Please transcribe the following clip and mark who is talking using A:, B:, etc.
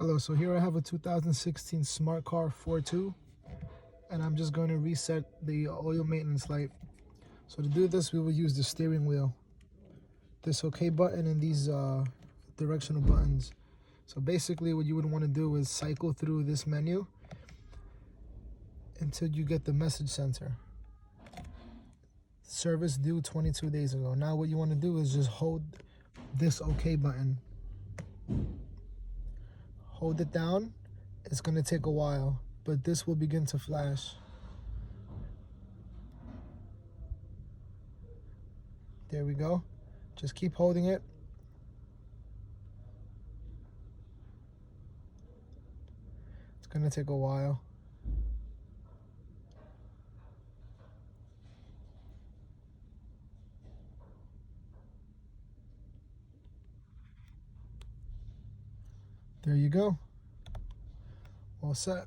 A: Hello, so here I have a 2016 Smart Car ForTwo, and I'm just going to reset the oil maintenance light. So to do this, we will use the steering wheel, this OK button, and these directional buttons. So basically what you would want to do is cycle through this menu until you get the message center. Service due 22 days ago. Now what you want to do is just hold this OK button. Hold it down. It's going to take a while, but this will begin to flash. There we go. Just keep holding it. It's going to take a while. There you go. All set.